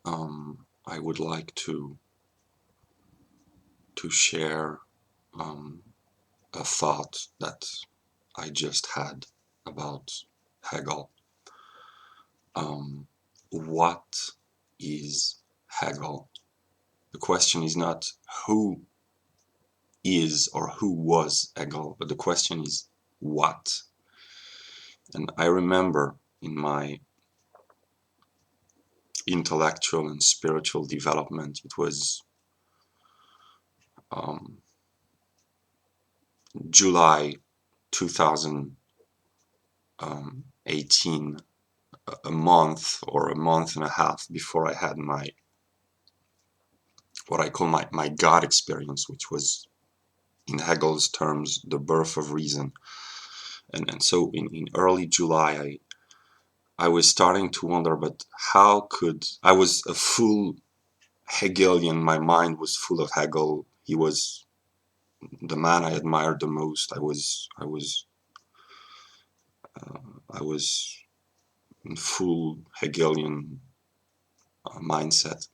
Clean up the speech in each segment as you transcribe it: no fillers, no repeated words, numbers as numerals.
I would like to share a thought that I just had about Hegel. Um, what is Hegel? The question is not who is or who was Hegel, but the question is what. And I remember in my intellectual and spiritual development, it was um, July 2018, a month or a month and a half before I had my what I call my God experience, which was in Hegel's terms the birth of reason. And so in early July, I was starting to wonder, but how could I was a full Hegelian. My mind was full of Hegel. He was the man I admired the most. I was in full Hegelian mindset,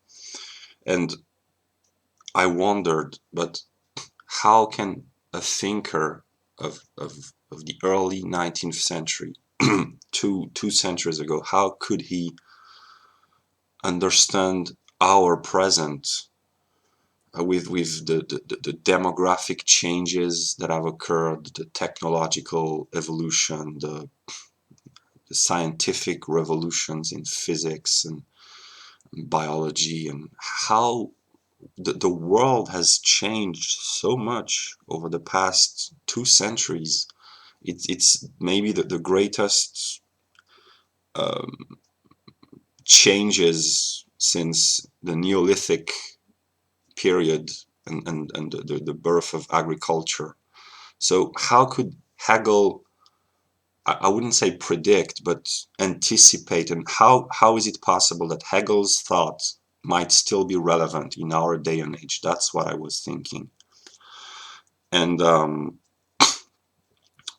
and I wondered, but how can a thinker of the early 19th century, two centuries ago, how could he understand our present with the demographic changes that have occurred, the technological evolution, the scientific revolutions in physics and biology, and how the world has changed so much over the past 2 centuries. It's maybe the greatest um, changes since the Neolithic period and the birth of agriculture. So how could Hegel, I wouldn't say predict, but anticipate, and how is it possible that Hegel's thought might still be relevant in our day and age? That's what I was thinking. And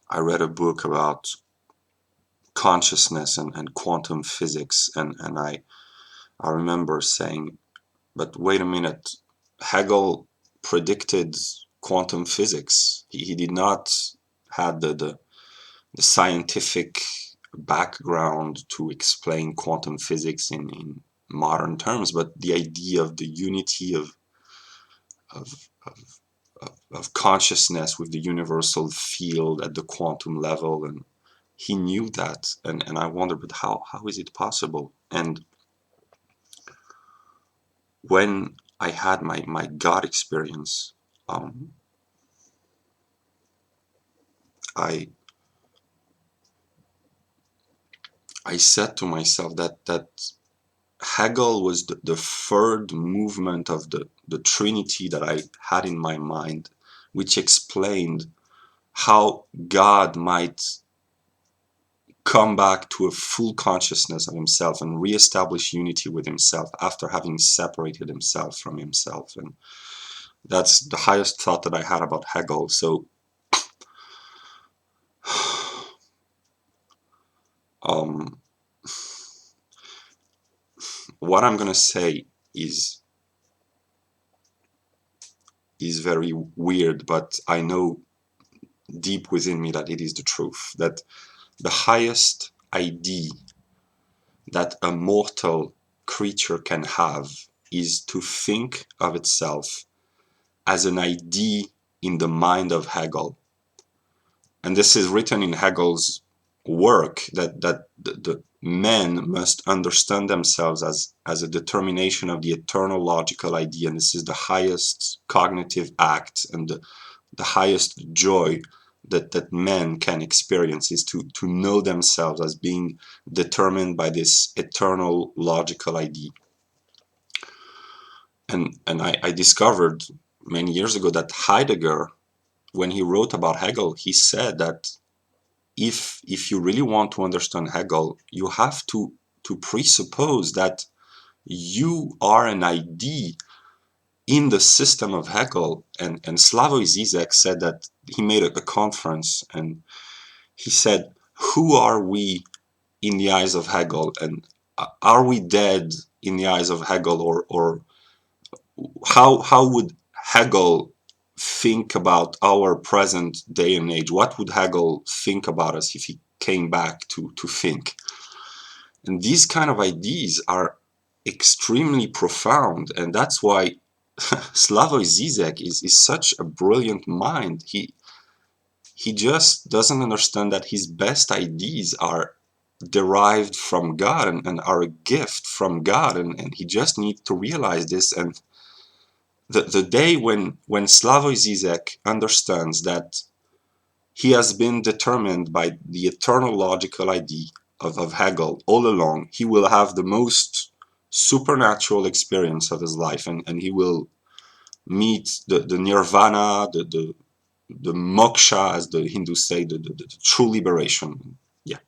I read a book about consciousness and quantum physics, and I remember saying, but wait a minute, Hegel predicted quantum physics. He did not have the scientific background to explain quantum physics in modern terms, but the idea of the unity of, of, of consciousness with the universal field at the quantum level, and he knew that, and I wondered, but how is it possible? And when I had my God experience, um, I I said to myself that Hegel was the third movement of the Trinity that I had in my mind, which explained how God might come back to a full consciousness of himself and reestablish unity with himself after having separated himself from himself. And that's the highest thought that I had about Hegel. So um, what I'm going to say is is very weird, but I know deep within me that it is the truth. That the highest idea that a mortal creature can have is to think of itself as an idea in the mind of Hegel. And this is written in Hegel's work that the men must understand themselves as a determination of the eternal logical idea. And this is the highest cognitive act and the highest joy that men can experience is to know themselves as being determined by this eternal logical idea. And I discovered many years ago that Heidegger, when he wrote about Hegel, he said that if you really want to understand Hegel, you have to presuppose that you are an idea in the system of Hegel. And Slavoj Zizek said that he made a conference and he said, who are we in the eyes of Hegel? And are we dead in the eyes of Hegel, or how would Hegel think about our present day and age? What would Hegel think about us if he came back to think? And these kind of ideas are extremely profound, and that's why Slavoj Zizek is such a brilliant mind. He just doesn't understand that his best ideas are derived from God, and are a gift from God, and he just needs to realize this. And the day when Slavoj Zizek understands that he has been determined by the eternal logical idea of Hegel all along, he will have the most supernatural experience of his life, and he will meet the nirvana, the moksha, as the Hindus say, the true liberation. Yeah.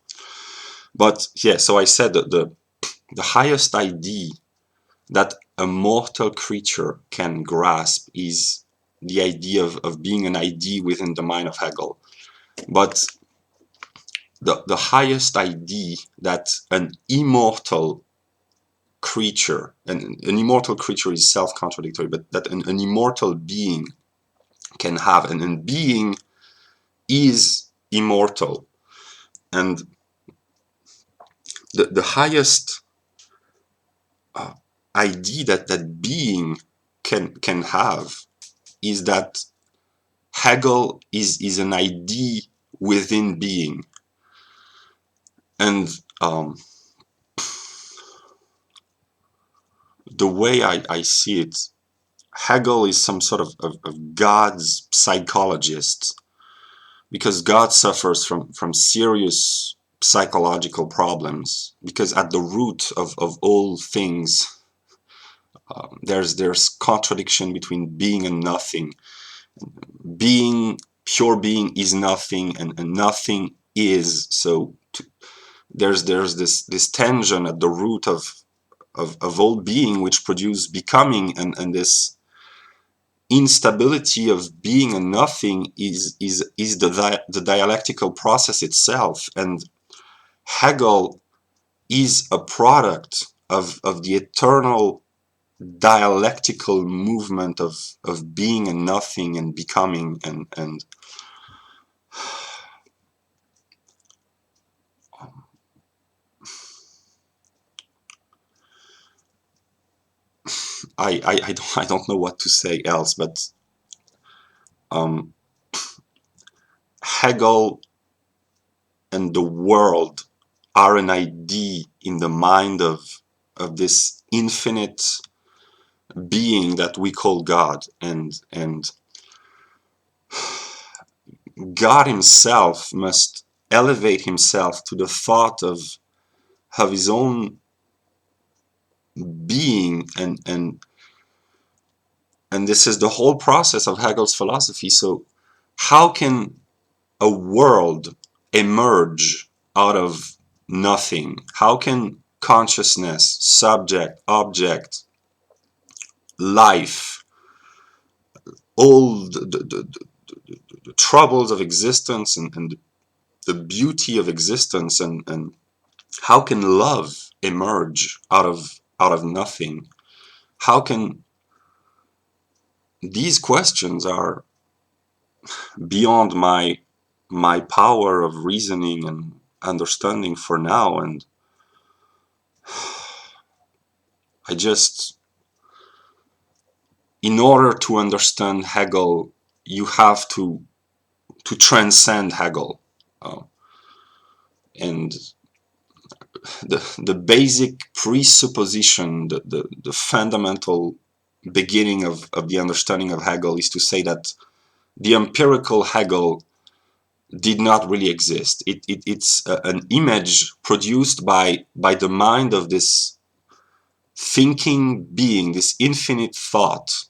But yeah, so I said that the highest idea that a mortal creature can grasp is the idea of being an idea within the mind of Hegel. But the highest idea that an immortal creature, and an immortal creature is self-contradictory, but that an immortal being can have, and a being is immortal. And the highest idea that being can have is that Hegel is an idea within being. And the way I see it, Hegel is some sort of God's psychologist, because God suffers from serious psychological problems, because at the root of all things, there's contradiction between being and nothing. Being, pure being, is nothing, and nothing is. So there's this tension at the root of all being, which produce becoming, and this instability of being and nothing is the dialectical process itself. And Hegel is a product of the eternal dialectical movement of being and nothing and becoming, and I don't know what to say else, but um, Hegel and the world are an idea in the mind of this infinite being that we call God, and God himself must elevate himself to the thought of his own being, and this is the whole process of Hegel's philosophy. So how can a world emerge out of nothing? How can consciousness, subject, object, life, all the troubles of existence, and the beauty of existence, and how can love emerge out of nothing? How can these questions are beyond my power of reasoning and understanding for now, and I just, in order to understand Hegel, you have to transcend Hegel, uh, and the basic presupposition, the fundamental beginning of the understanding of Hegel is to say that the empirical Hegel did not really exist. It's an image produced by the mind of this thinking being, this infinite thought,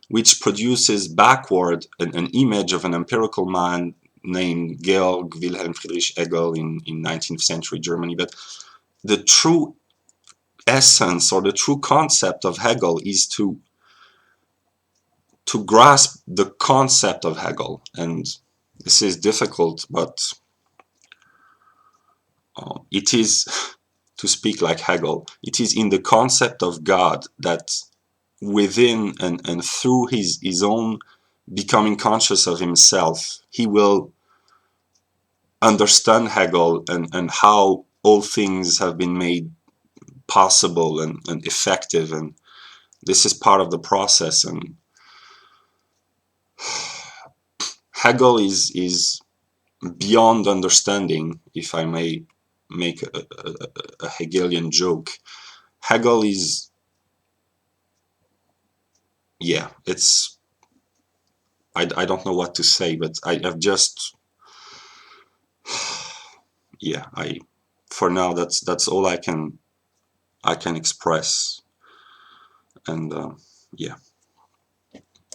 which produces backward an image of an empirical mind named Georg Wilhelm Friedrich Hegel in 19th century Germany. But the true essence, or the true concept of Hegel, is to grasp the concept of Hegel. And this is difficult, but it is to speak like Hegel, it is in the concept of God that within and through his own becoming conscious of himself, he will understand Hegel and how all things have been made possible and effective, and this is part of the process. And Hegel is beyond understanding, if I may make a Hegelian joke. Hegel is, yeah, it's, I don't know what to say, but I've just, yeah, for now, that's all I can express. And yeah.